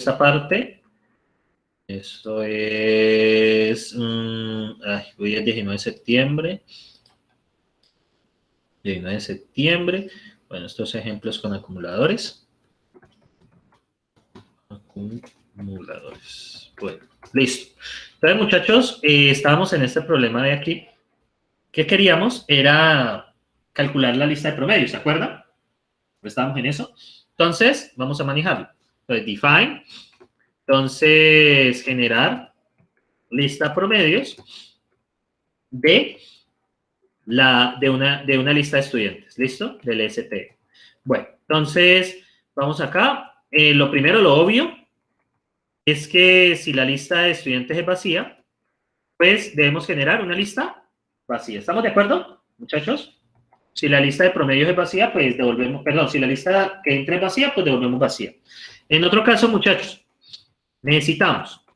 esta parte. Esto es, hoy es 19 de septiembre. 19 de septiembre. Bueno, estos ejemplos con acumuladores. Acumuladores. Bueno, listo. Entonces, muchachos, estábamos en este problema de aquí. ¿Qué queríamos? Era calcular la lista de promedios, ¿se acuerdan? Estábamos en eso. Entonces, vamos a manejarlo. Entonces, define. Entonces, generar lista promedios de una lista de estudiantes. ¿Listo? Del ST. Bueno, entonces, vamos acá. Lo primero, lo obvio, es que si la lista de estudiantes es vacía, pues debemos generar una lista vacía. ¿Estamos de acuerdo, muchachos? Si la lista de promedios es vacía, pues devolvemos, perdón, si la lista que entra es vacía, pues devolvemos vacía. En otro caso, muchachos, necesitamos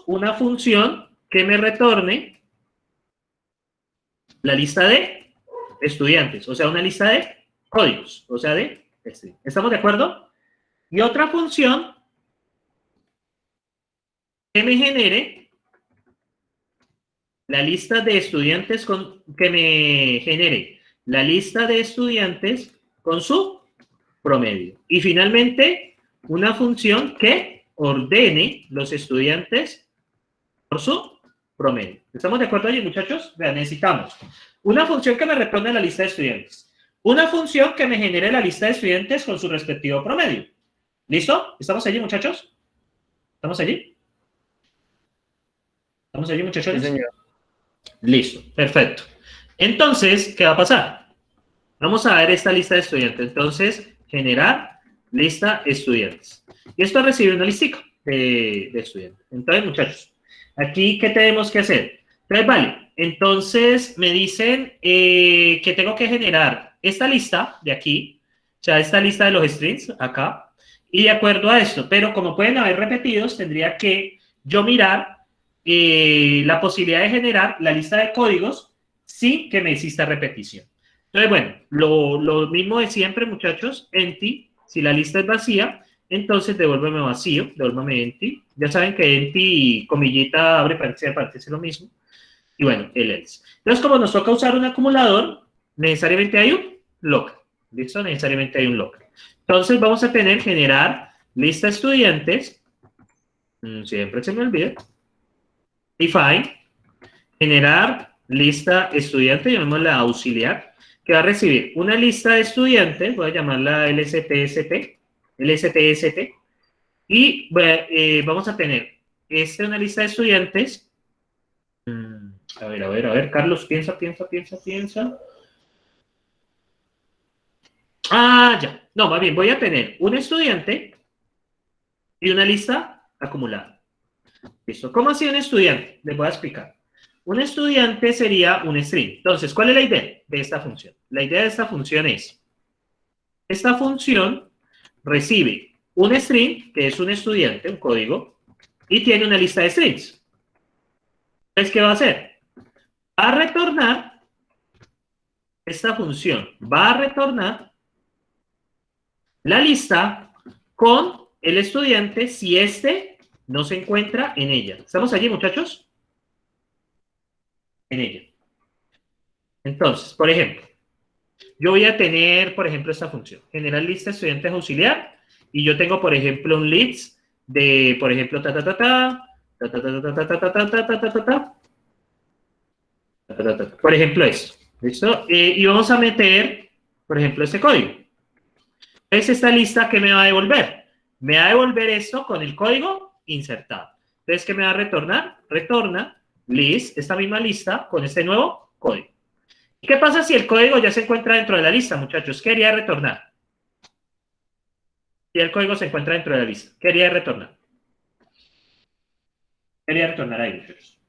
una función que me retorne la lista de estudiantes, o sea, una lista de códigos, o sea, de string. ¿Estamos de acuerdo? Y otra función que me genere la lista de estudiantes que me genere la lista de estudiantes con su promedio. Y finalmente, una función que ordene los estudiantes por su promedio. ¿Estamos de acuerdo allí, muchachos? Vean, necesitamos una función que me retorne la lista de estudiantes. Una función que me genere la lista de estudiantes con su respectivo promedio. ¿Listo? ¿Estamos allí, muchachos? ¿Estamos allí? ¿Estamos allí, muchachos? Sí, señor. Listo, perfecto. Entonces, ¿qué va a pasar? Vamos a ver esta lista de estudiantes. Entonces, generar lista estudiantes. Y esto recibe una listica de estudiantes. Entonces, muchachos, aquí, ¿qué tenemos que hacer? Entonces, vale, entonces me dicen que tengo que generar esta lista de aquí, o sea, esta lista de los strings acá, y de acuerdo a esto, pero como pueden haber repetidos, tendría que yo mirar la posibilidad de generar la lista de códigos sin que me exista repetición. Entonces, bueno, lo mismo de siempre, muchachos, empty, si la lista es vacía, entonces devuélveme vacío, devuélveme empty. Ya saben que empty y comillita abre paréntesis es lo mismo. Y bueno, el else. Entonces, como nos toca usar un acumulador, necesariamente hay un local. ¿Listo? Necesariamente hay un local. Entonces, vamos a tener generar lista estudiantes. Siempre se me olvida. Define. Generar lista estudiante, llamémosla auxiliar, que va a recibir una lista de estudiantes, voy a llamarla LSTST, y vamos a tener una lista de estudiantes. A ver, Carlos, piensa. Ya. No, más bien, voy a tener un estudiante y una lista acumulada. ¿Listo? ¿Cómo así un estudiante? Les voy a explicar. Un estudiante sería un string. Entonces, ¿cuál es la idea de esta función? La idea de esta función es, esta función recibe un string, que es un estudiante, un código, y tiene una lista de strings. Entonces, ¿qué va a hacer? Va a retornar, esta función va a retornar la lista con el estudiante si este no se encuentra en ella. ¿Estamos allí, muchachos? En ella. Entonces, por ejemplo, yo voy a tener, por ejemplo, esta función, generar lista de estudiantes auxiliar, y yo tengo, por ejemplo, un list de, por ejemplo, por ejemplo, esto, ¿listo? Y vamos a meter, por ejemplo, este código. Entonces, esta lista, ¿qué me va a devolver? Me va a devolver esto con el código insertado. Entonces, ¿qué me va a retornar? Retorna list, esta misma lista, con este nuevo código. ¿Y qué pasa si el código ya se encuentra dentro de la lista, muchachos? ¿Qué haría retornar? Si el código se encuentra dentro de la lista, ¿qué haría retornar? ¿Qué haría retornar ahí, muchachos?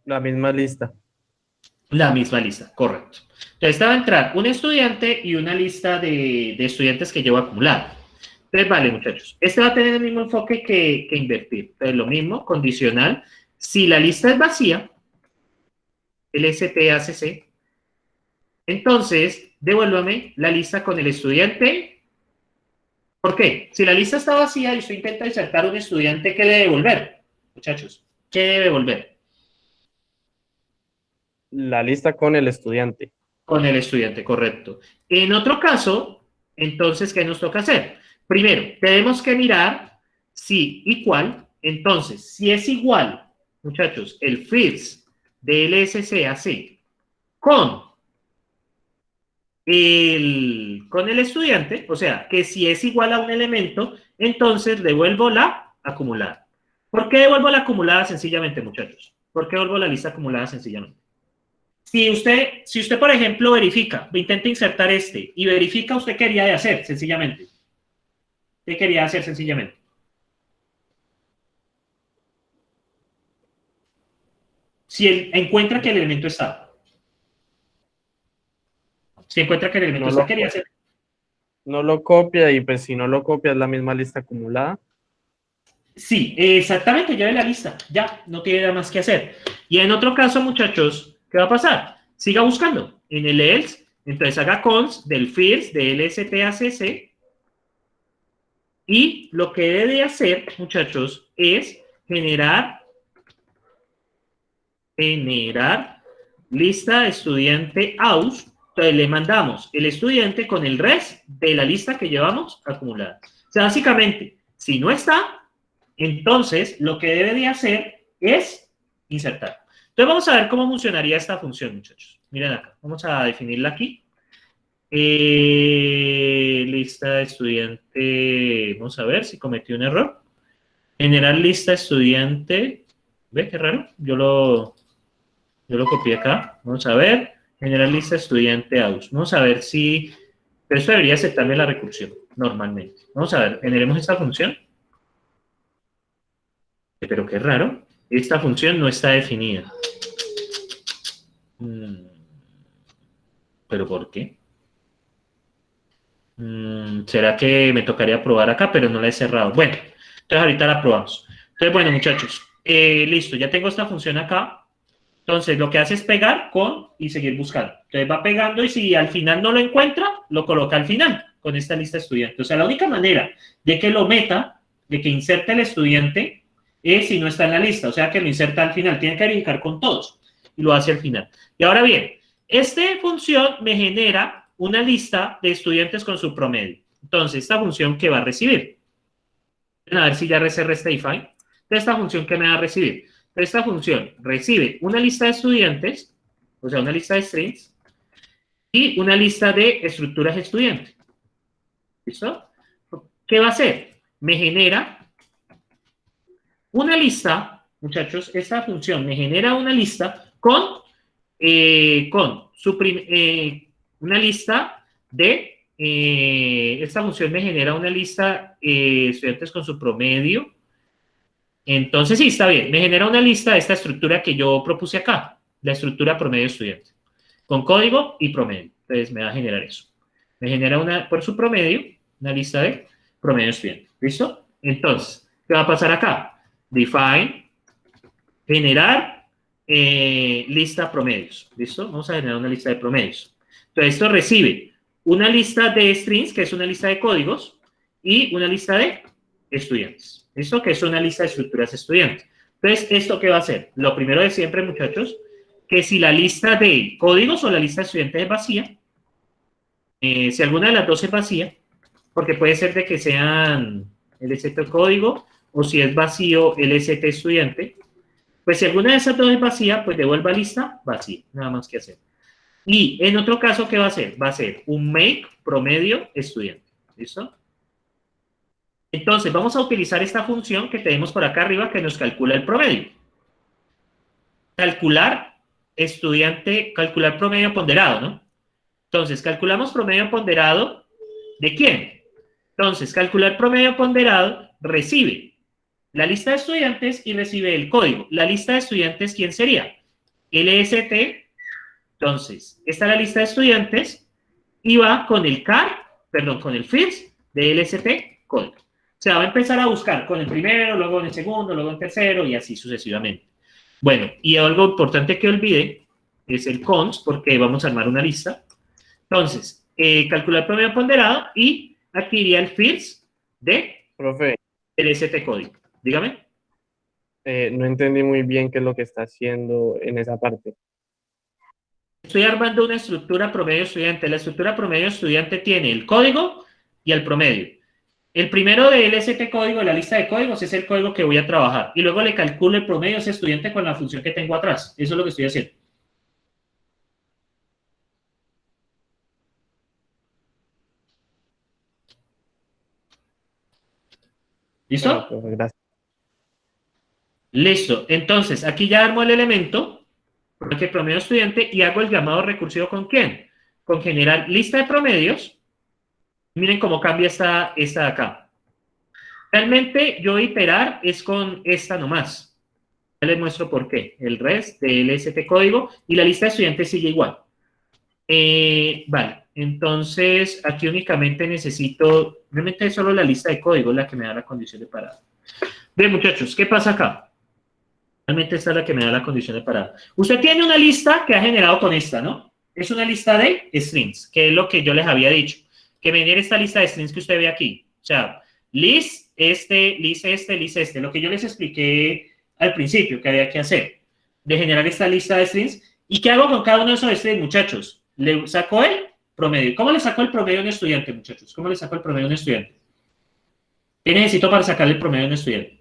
La misma lista. La misma lista, correcto. Entonces, esta va a entrar un estudiante y una lista de estudiantes que llevo acumulado. Entonces, vale, muchachos, este va a tener el mismo enfoque que invertir. Entonces, lo mismo, condicional. Si la lista es vacía, el STACC, entonces, devuélvame la lista con el estudiante ¿Por qué? Si la lista está vacía y usted intenta insertar un estudiante, ¿qué debe devolver? Muchachos, ¿qué debe devolver? La lista con el estudiante. Con el estudiante, correcto. En otro caso, entonces, ¿qué nos toca hacer? Primero, tenemos que mirar si y cuál. Entonces, si es igual, muchachos, el fields de LSCAC con con el estudiante, o sea, que si es igual a un elemento, entonces devuelvo la acumulada. ¿Por qué devuelvo la acumulada sencillamente, muchachos? ¿Por qué devuelvo la lista acumulada sencillamente? Si usted, por ejemplo, verifica, intenta insertar este y verifica usted qué quería hacer, sencillamente. ¿Qué quería hacer sencillamente? Si él encuentra que el elemento está. Si encuentra que el elemento No está, lo, quería hacer. no lo copia y pues si no lo copia es la misma lista acumulada. Sí, exactamente, lleve la lista. Ya, no tiene nada más que hacer. Y en otro caso, muchachos, ¿qué va a pasar? Siga buscando. En el else, entonces haga cons del fields de lstacc. Y lo que debe hacer, muchachos, es generar lista estudiante aus. Entonces le mandamos el estudiante con el res de la lista que llevamos acumulada. O sea, básicamente, si no está, entonces lo que debe de hacer es insertar. Entonces vamos a ver cómo funcionaría esta función, muchachos. Miren acá, vamos a definirla aquí. Lista estudiante, vamos a ver si cometí un error. Generar lista estudiante, ¿ve qué raro? Yo lo copié acá. Vamos a ver. Generar lista estudiante aus. Vamos a ver si... Pero esto debería aceptarme la recursión, normalmente. Vamos a ver. Generemos esta función. Pero qué raro. Esta función no está definida. ¿Pero por qué? ¿Será que me tocaría probar acá? Pero no la he cerrado. Bueno, entonces ahorita la probamos. Entonces, bueno, muchachos. Listo, ya tengo esta función acá. Entonces, lo que hace es pegar con y seguir buscando. Entonces, va pegando y si al final no lo encuentra, lo coloca al final con esta lista de estudiantes. O sea, la única manera de que lo meta, de que inserte el estudiante, es si no está en la lista. O sea, que lo inserta al final. Tiene que verificar con todos y lo hace al final. Y ahora bien, esta función me genera una lista de estudiantes con su promedio. Entonces, esta función, ¿qué va a recibir? A ver si ya cerré este define. Esta función, ¿qué me va a recibir? Esta función recibe una lista de estudiantes, o sea, una lista de strings, y una lista de estructuras estudiantes. ¿Listo? ¿Qué va a hacer? Me genera una lista, muchachos, esta función me genera una lista con una lista de, esta función me genera una lista de estudiantes con su promedio. Entonces, sí, está bien. Me genera una lista de esta estructura que yo propuse acá, la estructura promedio estudiante, con código y promedio. Entonces, me va a generar eso. Me genera por su promedio, una lista de promedio estudiante. ¿Listo? Entonces, ¿qué va a pasar acá? Define, generar lista promedios. ¿Listo? Vamos a generar una lista de promedios. Entonces, esto recibe una lista de strings, que es una lista de códigos, y una lista de estudiantes. ¿Listo? Que es una lista de estructuras estudiantes. Entonces, ¿esto qué va a hacer? Lo primero de siempre, muchachos, que si la lista de códigos o la lista de estudiantes es vacía, si alguna de las dos es vacía, porque puede ser de que sean LST código o si es vacío LST estudiante, pues si alguna de esas dos es vacía, pues devuelva lista vacía, nada más que hacer. Y en otro caso, ¿qué va a hacer? Va a ser un make promedio estudiante. ¿Listo? Entonces, vamos a utilizar esta función que tenemos por acá arriba que nos calcula el promedio. Calcular promedio ponderado, ¿no? Entonces, calculamos promedio ponderado ¿de quién? Entonces, calcular promedio ponderado recibe la lista de estudiantes y recibe el código. La lista de estudiantes, ¿quién sería? LST. Entonces, esta es la lista de estudiantes y va con el con el fields de LST código. O sea, va a empezar a buscar con el primero, luego en el segundo, luego en el tercero y así sucesivamente. Bueno, y algo importante que olvide es el cons, porque vamos a armar una lista. Entonces, calcular promedio ponderado y aquí iría el fields de Profe, el ST código. Dígame. no entendí muy bien qué es lo que está haciendo en esa parte. Estoy armando una estructura promedio estudiante. La estructura promedio estudiante tiene el código y el promedio. El primero del ST código, la lista de códigos, es el código que voy a trabajar. Y luego le calculo el promedio a ese estudiante con la función que tengo atrás. Eso es lo que estoy haciendo. Bueno, ¿Listo? profe, gracias. Listo. Entonces, aquí ya armo el elemento, porque promedio estudiante, y hago el llamado recursivo ¿con quién? Con generar lista de promedios. Miren cómo cambia esta de acá. Realmente yo iterar es con esta nomás. Ya les muestro por qué. El rest del ST código y la lista de estudiantes sigue igual. Vale, entonces aquí únicamente necesito, realmente es solo la lista de código la que me da la condición de parada. Bien, muchachos, ¿qué pasa acá? Realmente esta es la que me da la condición de parada. Usted tiene una lista que ha generado con esta, ¿no? Es una lista de strings, que es lo que yo les había dicho. Que me genere esta lista de strings que usted ve aquí. O sea, list list list este. Lo que yo les expliqué al principio que había que hacer. De generar esta lista de strings. ¿Y qué hago con cada uno de esos strings, muchachos? Le saco el promedio. ¿Cómo le saco el promedio a un estudiante, muchachos? ¿Cómo le saco el promedio a un estudiante? ¿Qué necesito para sacar el promedio a un estudiante?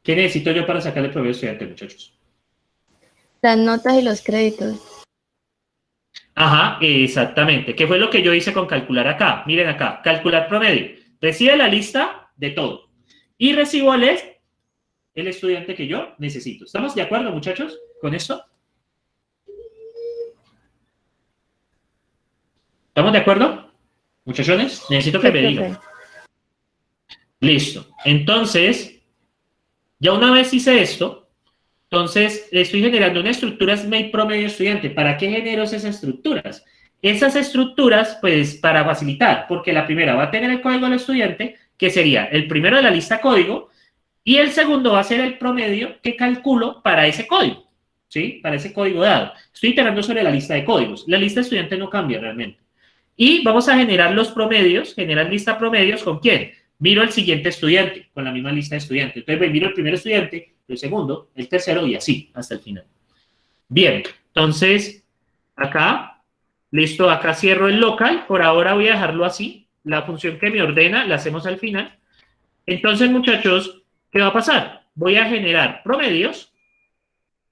¿Qué necesito yo para sacar el promedio a un estudiante, muchachos? Las notas y los créditos. Ajá, exactamente. ¿Qué fue lo que yo hice con calcular acá? Miren acá, calcular promedio. Recibe la lista de todo. Y recibo el estudiante que yo necesito. ¿Estamos de acuerdo, muchachos, con esto? ¿Estamos de acuerdo? Muchachones, necesito que Sí, me profe. digan. Listo. Entonces, ya una vez hice esto, entonces estoy generando una estructura SMATE promedio estudiante. ¿Para qué genero esas estructuras? Esas estructuras, pues, para facilitar, porque la primera va a tener el código del estudiante, que sería el primero de la lista código, y el segundo va a ser el promedio que calculo para ese código, ¿sí? Para ese código dado. Estoy iterando sobre la lista de códigos. La lista de estudiante no cambia realmente. Y vamos a generar los promedios, generar lista promedios, ¿con quién? Miro el siguiente estudiante, con la misma lista de estudiantes. Entonces, miro el primer estudiante, el segundo, el tercero y así, hasta el final. Bien, entonces, acá, listo, acá cierro el local. Por ahora voy a dejarlo así. La función que me ordena la hacemos al final. Entonces, muchachos, ¿qué va a pasar? Voy a generar promedios.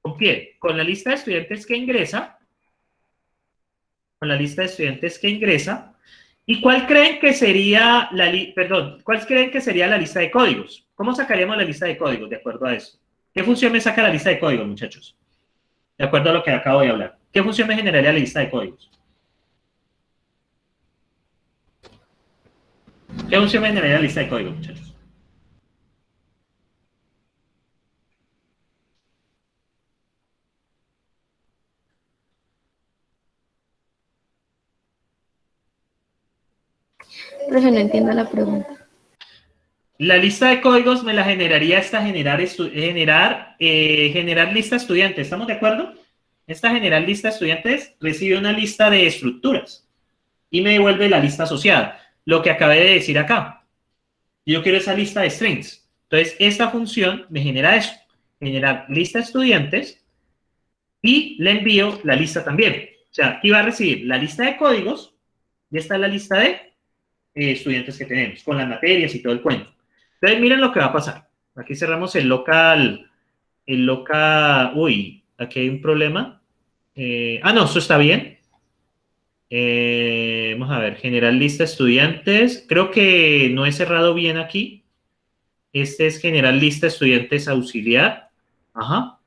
¿Con quién? Con la lista de estudiantes que ingresa. Con la lista de estudiantes que ingresa. ¿Y cuál creen que sería cuál creen que sería la lista de códigos? ¿Cómo sacaríamos la lista de códigos de acuerdo a eso? ¿Qué función me saca la lista de códigos, muchachos? De acuerdo a lo que acabo de hablar. ¿Qué función me generaría la lista de códigos? ¿Qué función me generaría la lista de códigos, muchachos? Profe, no entiendo la pregunta. La lista de códigos me la generaría esta generar lista estudiante. ¿Estamos de acuerdo? Esta generar lista estudiantes recibe una lista de estructuras y me devuelve la lista asociada. Lo que acabé de decir acá. Yo quiero esa lista de strings. Entonces, esta función me genera eso. Generar lista estudiantes y le envío la lista también. O sea, aquí va a recibir la lista de códigos y esta es la lista de estudiantes que tenemos, con las materias y todo el cuento. Entonces, miren lo que va a pasar. Aquí cerramos el local, uy, aquí hay un problema. No, esto está bien. Vamos a ver, generar lista estudiantes. Creo que no he cerrado bien aquí. Este es generar lista estudiantes auxiliar. Ajá.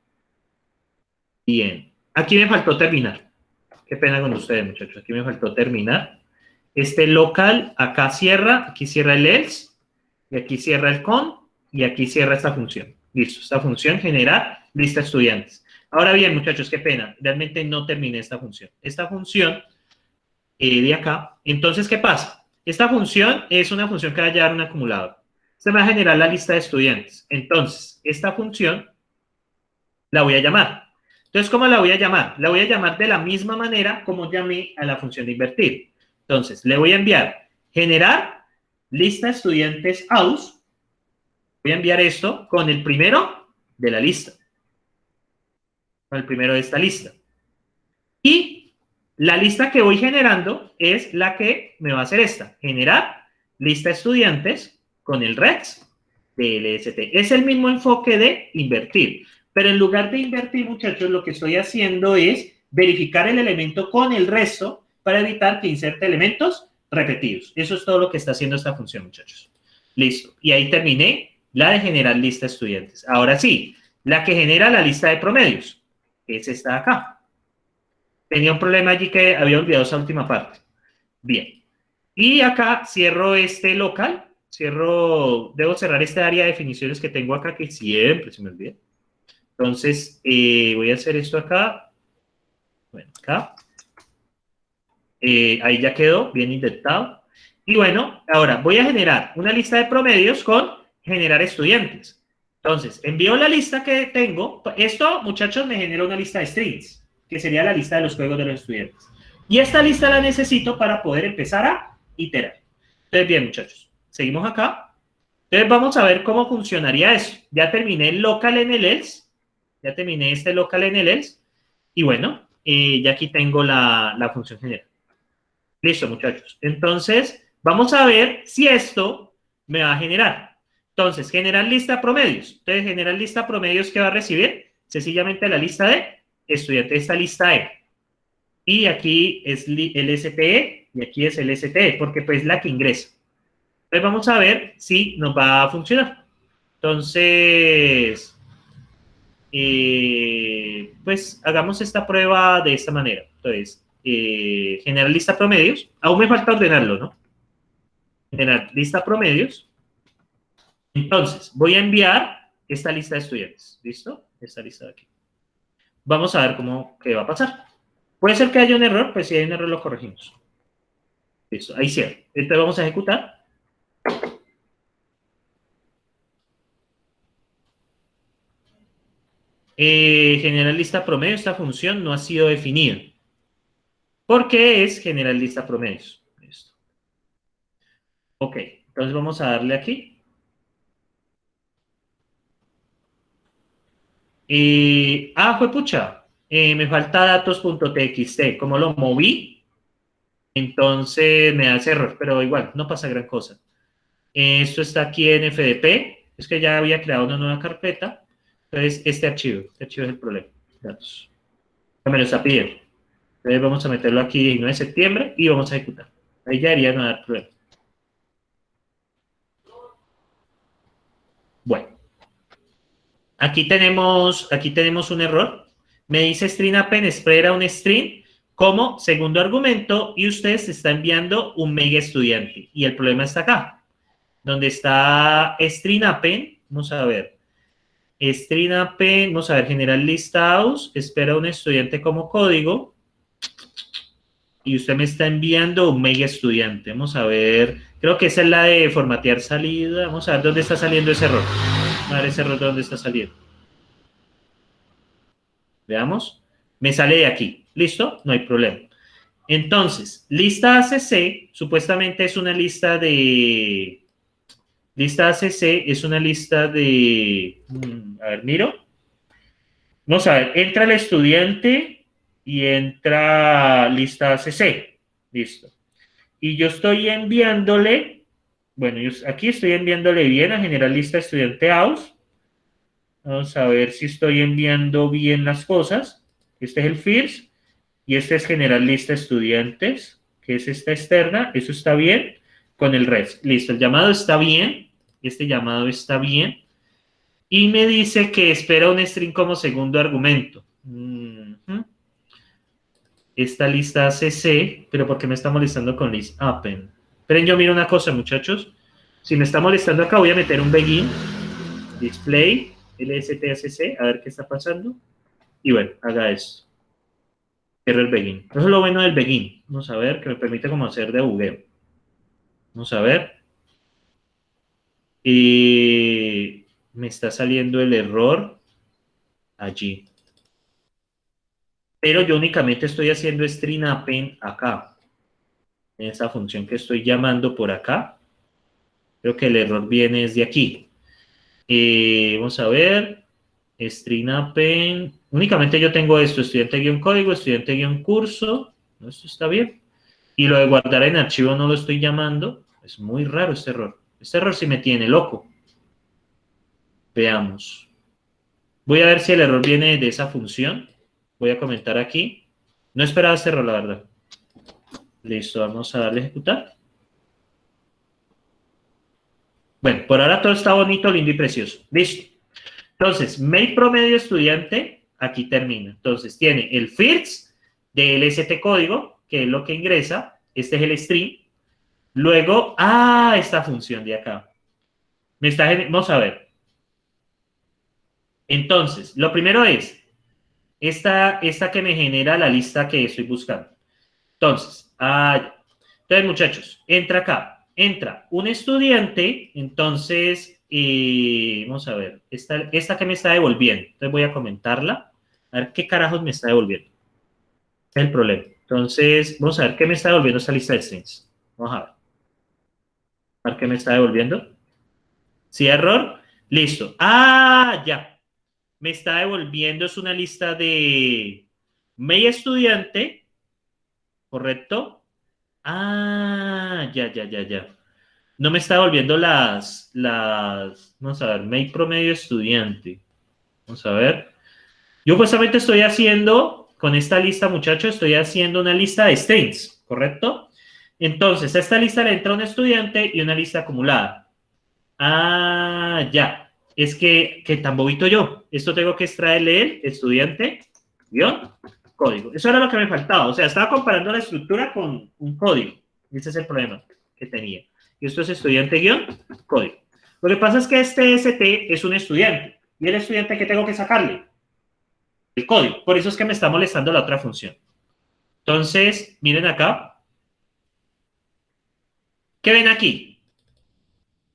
Bien. Aquí me faltó terminar. Qué pena con ustedes, muchachos. Aquí me faltó terminar. Este local, acá cierra, aquí cierra el else, y aquí cierra el con, y aquí cierra esta función. Listo, esta función generar lista estudiantes. Ahora bien, muchachos, qué pena, realmente no terminé esta función. Esta función de acá, entonces, ¿qué pasa? Esta función es una función que va a llevar un acumulador. Se me va a generar la lista de estudiantes. Entonces, esta función la voy a llamar. Entonces, ¿cómo la voy a llamar? La voy a llamar de la misma manera como llamé a la función de invertir. Entonces, le voy a enviar generar lista de estudiantes AUS. Voy a enviar esto con el primero de la lista. Con el primero de esta lista. Y la lista que voy generando es la que me va a hacer esta. Generar lista de estudiantes con el REX de LST. Es el mismo enfoque de invertir. Pero en lugar de invertir, muchachos, lo que estoy haciendo es verificar el elemento con el resto para evitar que inserte elementos repetidos. Eso es todo lo que está haciendo esta función, muchachos. Listo. Y ahí terminé la de generar lista de estudiantes. Ahora sí, la que genera la lista de promedios. Es esta de acá. Tenía un problema allí que había olvidado esa última parte. Bien. Y acá cierro este local. Debo cerrar esta área de definiciones que tengo acá, que siempre se me olvida. Entonces, voy a hacer esto acá. Bueno, acá. Ahí ya quedó, bien indentado. Y bueno, ahora voy a generar una lista de promedios con generar estudiantes. Entonces, envío la lista que tengo. Esto, muchachos, me genera una lista de strings, que sería la lista de los juegos de los estudiantes. Y esta lista la necesito para poder empezar a iterar. Entonces, bien, muchachos, seguimos acá. Entonces, vamos a ver cómo funcionaría eso. Ya terminé el local en el else. Ya terminé este local en el else. Y bueno, ya aquí tengo la función general. Listo, muchachos. Entonces, vamos a ver si esto me va a generar. Entonces, generar lista promedios. Entonces, generar lista promedios, ¿qué va a recibir? Sencillamente la lista de estudiantes, esta lista E. Y aquí es el STE y aquí es el STE, porque pues es la que ingresa. Entonces, vamos a ver si nos va a funcionar. Entonces, pues hagamos esta prueba de esta manera. Entonces, generar lista promedios. Aún me falta ordenarlo, ¿no? Generar lista promedios. Entonces, voy a enviar esta lista de estudiantes. ¿Listo? Esta lista de aquí. Vamos a ver qué va a pasar. Puede ser que haya un error, pues si hay un error lo corregimos. Listo, ahí cierro. Entonces vamos a ejecutar. Generar lista promedio, esta función no ha sido definida. ¿Por qué es generar lista promedios? Listo. Ok, entonces vamos a darle aquí. Juepucha, me falta datos.txt. Como lo moví, entonces me da ese error, pero igual, no pasa gran cosa. Esto está aquí en FDP, es que ya había creado una nueva carpeta. Entonces, este archivo es el problema. Datos. Me lo está pidiendo. Entonces, vamos a meterlo aquí el 9 de septiembre y vamos a ejecutar. Ahí ya debería no dar problema. Bueno. Aquí tenemos un error. Me dice string append, espera un string como segundo argumento y usted se está enviando un mega estudiante. Y el problema está acá, donde está string append. Vamos a ver. String append, vamos a ver, generar listados, espera un estudiante como código. Y usted me está enviando un mega estudiante. Vamos a ver, creo que esa es la de formatear salida. Vamos a ver dónde está saliendo ese error. Vamos a ver ese error dónde está saliendo. Veamos. Me sale de aquí. ¿Listo? No hay problema. Entonces, lista ACC supuestamente es una lista de... Lista ACC es una lista de... A ver, miro. Vamos a ver. Entra el estudiante y entra lista ACC. Listo. Y yo estoy enviándole... Bueno, aquí estoy enviándole bien a generar lista estudiante AUS. Vamos a ver si estoy enviando bien las cosas. Este es el first y este es generar lista estudiantes, que es esta externa. Eso está bien con el rest. Listo, el llamado está bien. Este llamado está bien. Y me dice que espera un string como segundo argumento. Esta lista ACC, pero ¿por qué me está molestando con list append? Esperen, yo miro una cosa, muchachos. Si me está molestando acá, voy a meter un begin. Display. LSTACC, a ver qué está pasando. Y bueno, haga esto. Cierra el begin. Eso es lo bueno del begin. Vamos a ver, que me permite como hacer debugueo. Vamos a ver. Y me está saliendo el error allí. Pero yo únicamente estoy haciendo string append acá. en esa función que estoy llamando por acá. Creo que el error viene desde aquí. Vamos a ver. String append. Únicamente yo tengo esto, estudiante-código, estudiante-curso. Esto está bien. Y lo de guardar en archivo no lo estoy llamando. Es muy raro este error. Este error sí me tiene loco. Veamos. Voy a ver si el error viene de esa función. Voy a comentar aquí. No esperaba este error, la verdad. Listo, vamos a darle a ejecutar. Bueno, por ahora todo está bonito, lindo y precioso. Listo. Entonces, main promedio estudiante, aquí termina. Entonces, tiene el first del ST código, que es lo que ingresa. Este es el string. Luego, esta función de acá. Vamos a ver. Entonces, lo primero es esta que me genera la lista que estoy buscando. Entonces, entonces, muchachos, entra acá. Entra un estudiante, entonces, vamos a ver, esta que me está devolviendo. Entonces voy a comentarla, a ver qué carajos me está devolviendo. Es el problema. Entonces, vamos a ver qué me está devolviendo esta lista de strings. Vamos a ver. A ver qué me está devolviendo. ¿Sí, error? Listo. Ya. Me está devolviendo, es una lista de main estudiante, ¿correcto? Ya. No me está devolviendo vamos a ver, main promedio estudiante. Vamos a ver. Yo justamente estoy haciendo, con esta lista, muchachos, estoy haciendo una lista de strings, ¿correcto? Entonces, a esta lista le entra un estudiante y una lista acumulada. Ya. Es que tan bobito yo. Esto tengo que extraerle el estudiante, guión, código. Eso era lo que me faltaba. O sea, estaba comparando la estructura con un código. Ese es el problema que tenía. Y esto es estudiante-código. Lo que pasa es que este ST es un estudiante. ¿Y el estudiante qué tengo que sacarle? El código. Por eso es que me está molestando la otra función. Entonces, miren acá. ¿Qué ven aquí?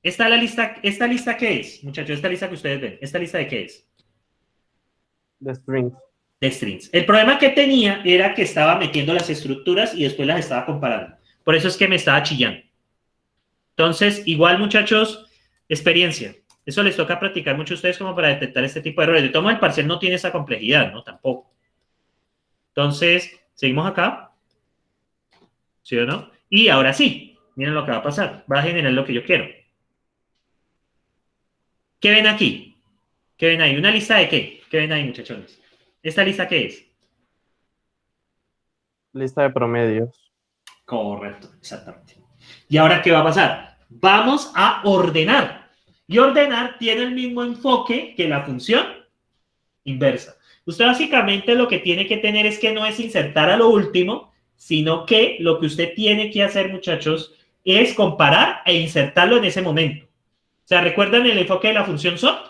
¿Esta lista qué es, muchachos? Esta lista que ustedes ven. ¿Esta lista de qué es? De strings. De strings. El problema que tenía era que estaba metiendo las estructuras y después las estaba comparando. Por eso es que me estaba chillando. Entonces, igual, muchachos, experiencia. Eso les toca practicar mucho a ustedes como para detectar este tipo de errores. De tomo el parcial no tiene esa complejidad, ¿no? Tampoco. Entonces, seguimos acá. ¿Sí o no? Y ahora sí, miren lo que va a pasar. Va a generar lo que yo quiero. ¿Qué ven aquí? ¿Qué ven ahí? ¿Una lista de qué? ¿Qué ven ahí, muchachones? ¿Esta lista qué es? Lista de promedios. Correcto, exactamente. ¿Y ahora qué va a pasar? Vamos a ordenar. Y ordenar tiene el mismo enfoque que la función inversa. Usted básicamente lo que tiene que tener es que no es insertar a lo último, sino que lo que usted tiene que hacer, muchachos, es comparar e insertarlo en ese momento. O sea, ¿recuerdan el enfoque de la función sort?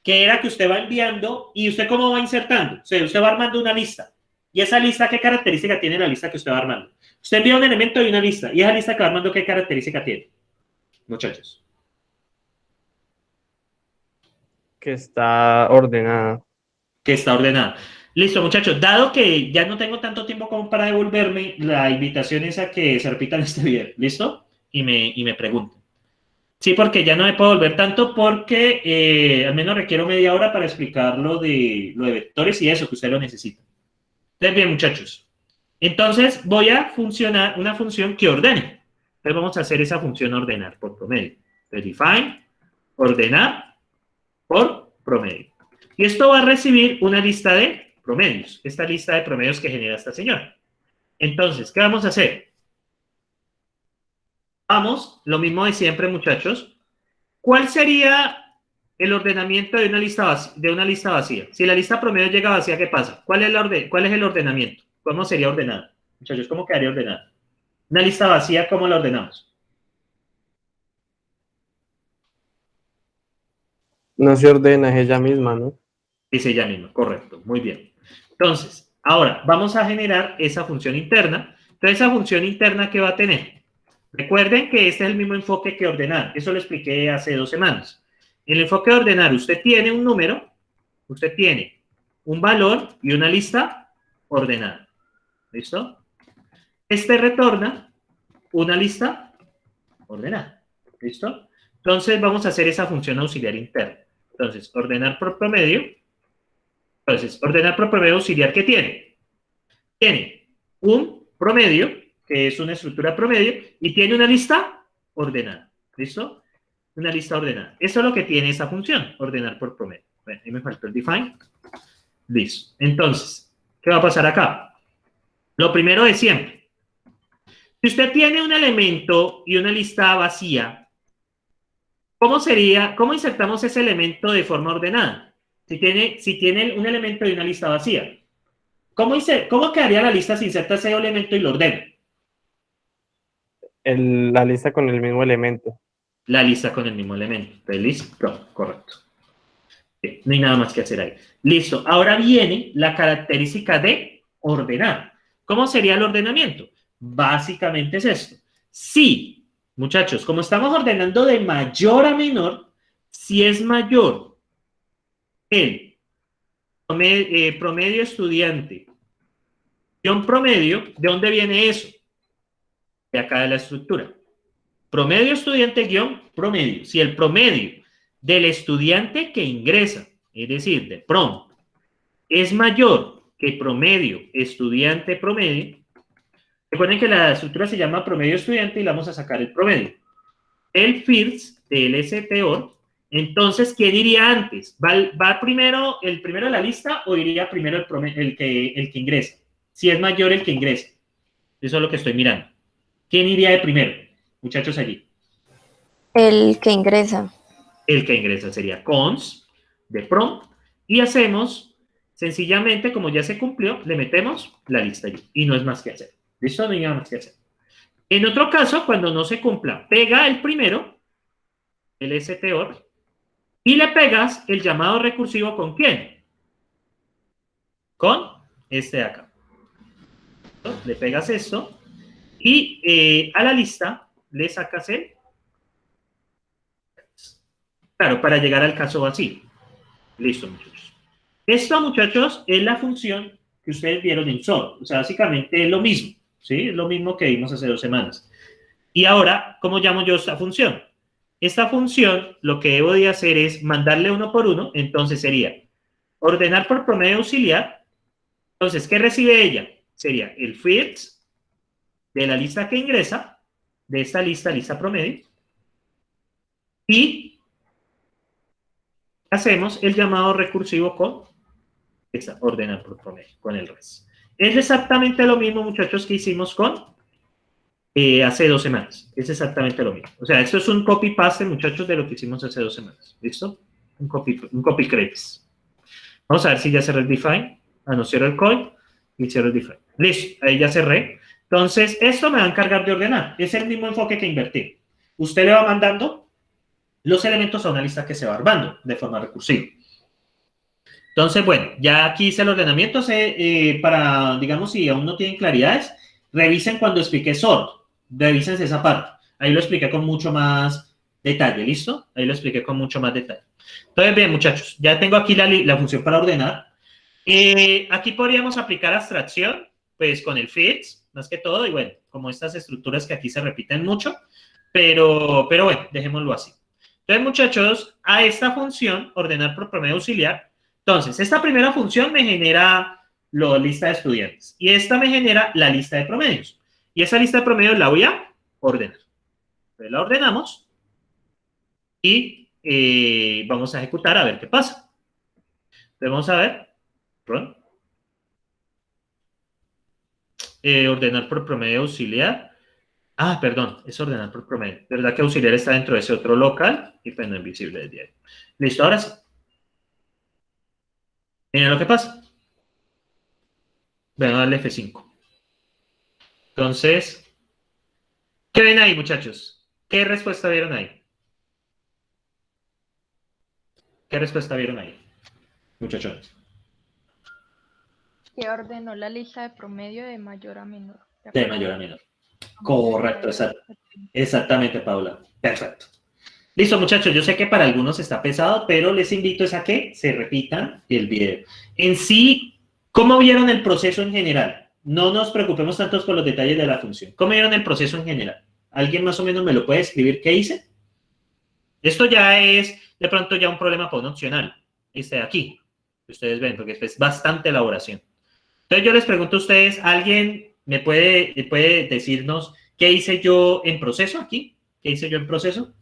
Que era que usted va enviando y usted cómo va insertando. O sea, usted va armando una lista. ¿Y esa lista qué característica tiene la lista que usted va armando? Usted envía un elemento y una lista. ¿Y esa lista que va armando qué característica tiene? Muchachos. Que está ordenada. Que está ordenada. Listo, muchachos. Dado que ya no tengo tanto tiempo como para devolverme, la invitación es a que se repitan este video. ¿Listo? Y me pregunten. Sí, porque ya no me puedo volver tanto porque al menos requiero media hora para explicar lo de vectores y eso que usted lo necesita. Entonces, bien, muchachos. Entonces, voy a funcionar una función que ordene. Entonces, vamos a hacer esa función ordenar por promedio. Entonces, define, ordenar por promedio. Y esto va a recibir una lista de promedios. Esta lista de promedios que genera esta señora. Entonces, ¿qué vamos a hacer? Vamos, lo mismo de siempre, muchachos. ¿Cuál sería el ordenamiento de una lista vacía? Si la lista promedio llega vacía, ¿qué pasa? ¿Cuál es el ordenamiento? ¿Cómo sería ordenada? Muchachos, ¿cómo quedaría ordenada? Una lista vacía, ¿cómo la ordenamos? No se ordena, es ella misma, ¿no? Dice ella misma, correcto, muy bien. Entonces, ahora vamos a generar esa función interna. Entonces, esa función interna, ¿qué va a tener? Recuerden que este es el mismo enfoque que ordenar. Eso lo expliqué hace 2 semanas. En el enfoque de ordenar, usted tiene un número, usted tiene un valor y una lista ordenada. ¿Listo? Este retorna una lista ordenada. ¿Listo? Entonces vamos a hacer esa función auxiliar interna. Entonces, ordenar por promedio. Entonces, ordenar por promedio auxiliar, ¿qué tiene? Tiene un promedio, que es una estructura promedio, y tiene una lista ordenada. ¿Listo? Una lista ordenada. Eso es lo que tiene esa función, ordenar por promedio. Bueno, ahí me faltó el define. Listo. Entonces, ¿qué va a pasar acá? Lo primero de siempre. Si usted tiene un elemento y una lista vacía, ¿cómo insertamos ese elemento de forma ordenada? Si tiene un elemento y una lista vacía, ¿cómo quedaría la lista si inserta ese elemento y lo ordena? La lista con el mismo elemento. La lista con el mismo elemento. Entonces, listo, correcto. Bien, no hay nada más que hacer ahí. Listo, ahora viene la característica de ordenar. ¿Cómo sería el ordenamiento? Básicamente es esto. Sí, muchachos, como estamos ordenando de mayor a menor, si es mayor el promedio estudiante guión promedio, ¿de dónde viene eso? De acá de la estructura. Promedio estudiante guión promedio. Si el promedio del estudiante que ingresa, es decir, de prom, es mayor que promedio estudiante promedio, recuerden que la estructura se llama promedio estudiante y le vamos a sacar el promedio. El FIRS del STOR, entonces, ¿quién iría antes? ¿Va primero el primero de la lista o iría primero el que ingresa? Si es mayor el que ingresa. Eso es lo que estoy mirando. ¿Quién iría de primero? Muchachos allí. El que ingresa. El que ingresa sería cons de prom y hacemos sencillamente, como ya se cumplió, le metemos la lista allí y no es más que hacer. ¿Listo? No hay nada más que hacer. En otro caso, cuando no se cumpla, pega el primero, el STOR, y le pegas el llamado recursivo ¿con quién? Con este de acá. Le pegas esto y a la lista le sacas el. Claro, para llegar al caso vacío. Listo, muchachos. Esto, muchachos, es la función que ustedes vieron en SOR. O sea, básicamente es lo mismo, ¿sí? Es lo mismo que vimos hace 2 semanas. Y ahora, ¿cómo llamo yo esta función? Esta función, lo que debo de hacer es mandarle uno por uno. Entonces sería ordenar por promedio auxiliar. Entonces, ¿qué recibe ella? Sería el FIRS de la lista que ingresa, de esta lista promedio, y hacemos el llamado recursivo con esta, ordenar por promedio, con el res. Es exactamente lo mismo, muchachos, que hicimos con hace 2 semanas. Es exactamente lo mismo. O sea, esto es un copy-paste, muchachos, de lo que hicimos hace 2 semanas. ¿Listo? Un copy-crepe. Vamos a ver si ya cerré el define. Ah, no, cierro el call y cierro el define. Listo, ahí ya cerré. Entonces, esto me va a encargar de ordenar. Es el mismo enfoque que invertí. Usted le va mandando los elementos a una lista que se va armando de forma recursiva. Entonces, bueno, ya aquí hice el ordenamiento. Para, digamos, si aún no tienen claridades, revisen cuando expliqué sort. Revisen esa parte. Ahí lo expliqué con mucho más detalle, ¿listo? Ahí lo expliqué con mucho más detalle. Entonces, bien, muchachos, ya tengo aquí la función para ordenar. Aquí podríamos aplicar abstracción, pues con el fits, más que todo, y bueno, como estas estructuras que aquí se repiten mucho, pero bueno, dejémoslo así. Entonces, muchachos, a esta función, ordenar por promedio auxiliar, entonces, esta primera función me genera la lista de estudiantes, y esta me genera la lista de promedios, y esa lista de promedios la voy a ordenar. Entonces, la ordenamos, y vamos a ejecutar a ver qué pasa. Entonces, vamos a ver. Run. Ordenar por promedio auxiliar. Ah, perdón, es ordenar por promedio. De verdad que auxiliar está dentro de ese otro local y pues no es visible desde ahí. Listo, ahora sí. Miren lo que pasa. Voy a darle F5. Entonces, ¿qué ven ahí, muchachos? ¿Qué respuesta vieron ahí? ¿Qué respuesta vieron ahí, muchachos? Que ordenó la lista de promedio de mayor a menor. De mayor a menor. Correcto, exactamente, Paula. Perfecto. Listo, muchachos, yo sé que para algunos está pesado, pero les invito a que se repitan el video. En sí, ¿cómo vieron el proceso en general? no nos preocupemos tanto por los detalles de la función. ¿Cómo vieron el proceso en general? ¿Alguien más o menos me lo puede escribir qué hice? Esto ya es, de pronto, ya un problema por un opcional. Este de aquí, que ustedes ven, porque es bastante elaboración. Entonces, yo les pregunto a ustedes, ¿alguien me puede decirnos qué hice yo en proceso aquí? ¿Qué hice yo en proceso?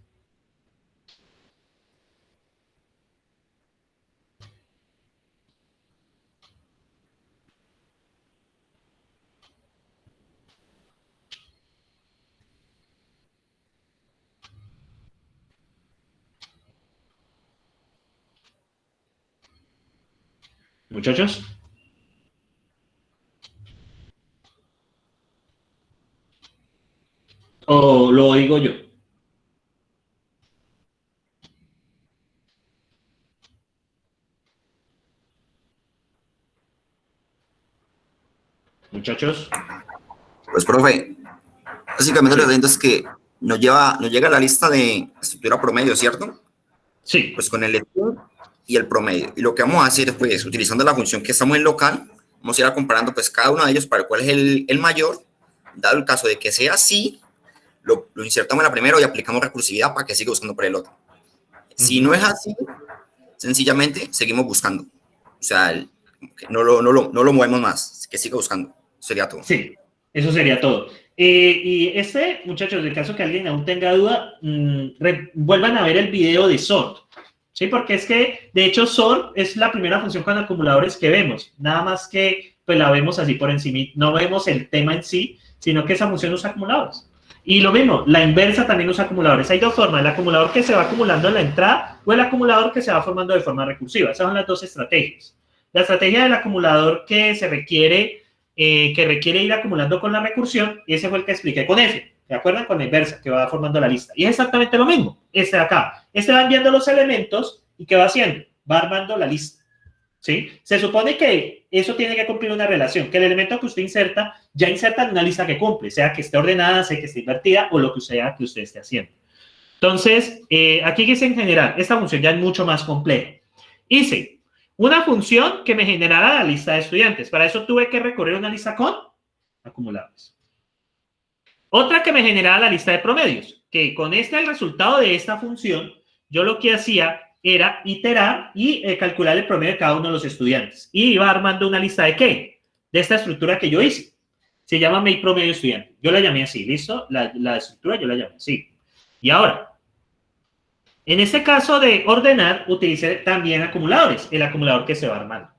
Muchachos. ¿O lo digo yo? Muchachos. Pues, profe, básicamente lo Sí. que entiendo es que nos llega la lista de estructura promedio, ¿cierto? Sí. Pues con el string y el promedio. Y lo que vamos a hacer es, pues, utilizando la función que estamos en local, vamos a ir comparando, pues, cada uno de ellos para cuál es el mayor. Dado el caso de que sea así, lo insertamos en la primera y aplicamos recursividad para que siga buscando por el otro. Si no es así, sencillamente seguimos buscando. O sea, no lo movemos más, que siga buscando. Sería todo. Sí, eso sería todo. Y muchachos, en caso que alguien aún tenga duda, vuelvan a ver el video de sort. Sí, porque es que, de hecho, sort es la primera función con acumuladores que vemos. Nada más que, pues, la vemos así por encima. No vemos el tema en sí, sino que esa función usa acumuladores. Y lo mismo, la inversa también usa acumuladores. Hay dos formas, el acumulador que se va acumulando en la entrada o el acumulador que se va formando de forma recursiva. Esas son las dos estrategias. La estrategia del acumulador que requiere ir acumulando con la recursión, y ese fue el que expliqué con F, ¿se acuerdan? Con la inversa, que va formando la lista. Y es exactamente lo mismo, este de acá. Este va enviando los elementos, ¿y qué va haciendo? Va armando la lista, ¿sí? Se supone que eso tiene que cumplir una relación, que el elemento que usted inserta, ya inserta en una lista que cumple, sea que esté ordenada, sea que esté invertida, o lo que sea que usted esté haciendo. Entonces, aquí hice en general, esta función ya es mucho más compleja. Hice una función que me generara la lista de estudiantes. Para eso tuve que recorrer una lista con acumuladores. Otra que me generaba la lista de promedios, que con el resultado de esta función, yo lo que hacía era iterar y calcular el promedio de cada uno de los estudiantes. Y iba armando una lista de ¿qué? De esta estructura que yo hice. Se llama main promedio estudiante. Yo la llamé así, ¿listo? La estructura yo la llamé así. Y ahora, en este caso de ordenar, utilicé también acumuladores, el acumulador que se va armando.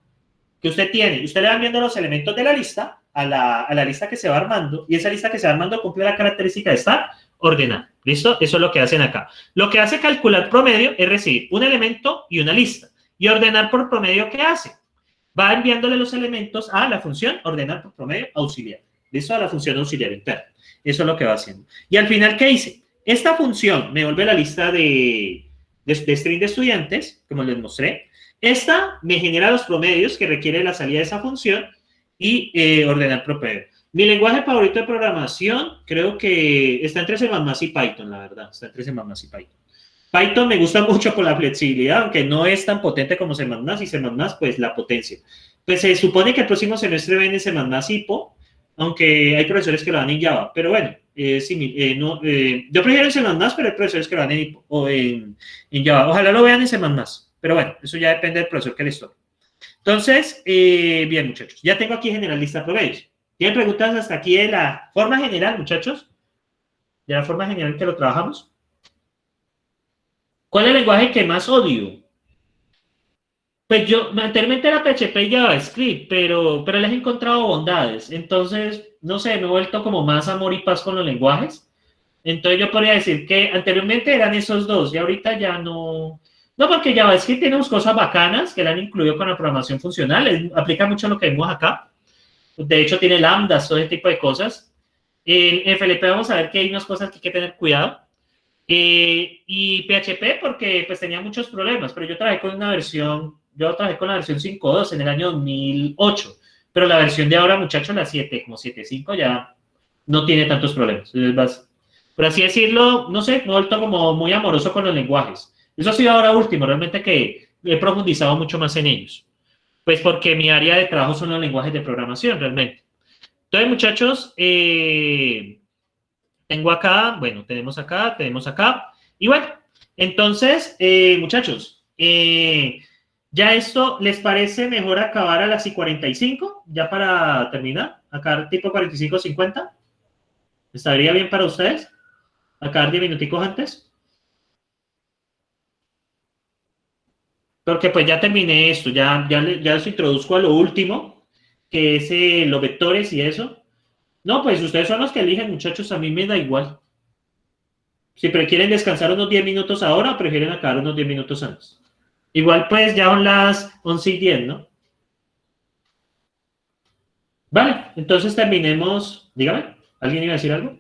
Que usted le va enviando los elementos de la lista a la lista que se va armando, y esa lista que se va armando cumple la característica de estar ordenada. ¿Listo? Eso es lo que hacen acá. Lo que hace calcular promedio es recibir un elemento y una lista. Y ordenar por promedio, ¿qué hace? Va enviándole los elementos a la función ordenar por promedio auxiliar. ¿Listo? A la función auxiliar interna. Eso es lo que va haciendo. Y al final, ¿qué hice? Esta función me devuelve la lista de string de estudiantes, como les mostré. Esta me genera los promedios que requiere la salida de esa función y ordenar promedio. Mi lenguaje favorito de programación creo que está entre C++ y Python, la verdad. Está entre C++ y Python. Python me gusta mucho por la flexibilidad, aunque no es tan potente como C++, y C++, pues la potencia. Pues se supone que el próximo semestre ven en C++ IPO, aunque hay profesores que lo dan en Java, pero bueno, yo prefiero en C++, pero hay profesores que lo dan en Java. Ojalá lo vean en C++, pero bueno, eso ya depende del profesor que les toque. Entonces, bien, muchachos, ya tengo aquí general lista de promedios. ¿Tienen preguntas hasta aquí de la forma general, muchachos? ¿De la forma general que lo trabajamos? ¿Cuál es el lenguaje que más odio? Pues yo, anteriormente era PHP y JavaScript, pero les he encontrado bondades. Entonces, no sé, me he vuelto como más amor y paz con los lenguajes. Entonces yo podría decir que anteriormente eran esos dos y ahorita ya no. No, porque JavaScript tiene unas cosas bacanas que le han incluido con la programación funcional. Aplica mucho lo que vemos acá. De hecho, tiene lambdas, todo ese tipo de cosas. En FLP vamos a ver que hay unas cosas que hay que tener cuidado. Y PHP porque pues tenía muchos problemas, pero yo trabajé con la versión 5.2 en el año 2008, pero la versión de ahora, muchachos, la 7, como 7.5 ya no tiene tantos problemas. Por así decirlo, no sé, me he vuelto como muy amoroso con los lenguajes. Eso ha sido ahora último, realmente que he profundizado mucho más en ellos. Pues porque mi área de trabajo son los lenguajes de programación, realmente. Entonces, muchachos, tengo acá, bueno, tenemos acá. Y bueno, entonces, muchachos, ¿ya esto les parece mejor acabar a las y 45? Ya para terminar, acá tipo 45-50. ¿Estaría bien para ustedes? Acabar 10 minuticos antes. Porque pues ya terminé esto, ya les introduzco a lo último, que es los vectores y eso. No, pues ustedes son los que eligen, muchachos, a mí me da igual. Si prefieren descansar unos 10 minutos ahora o prefieren acabar unos 10 minutos antes. Igual pues ya son las 11:10, ¿no? Vale, entonces terminemos. Dígame, ¿alguien iba a decir algo?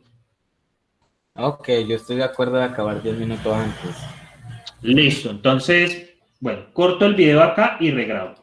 Ok, yo estoy de acuerdo de acabar 10 minutos antes. Listo, entonces, bueno, corto el video acá y regrabo.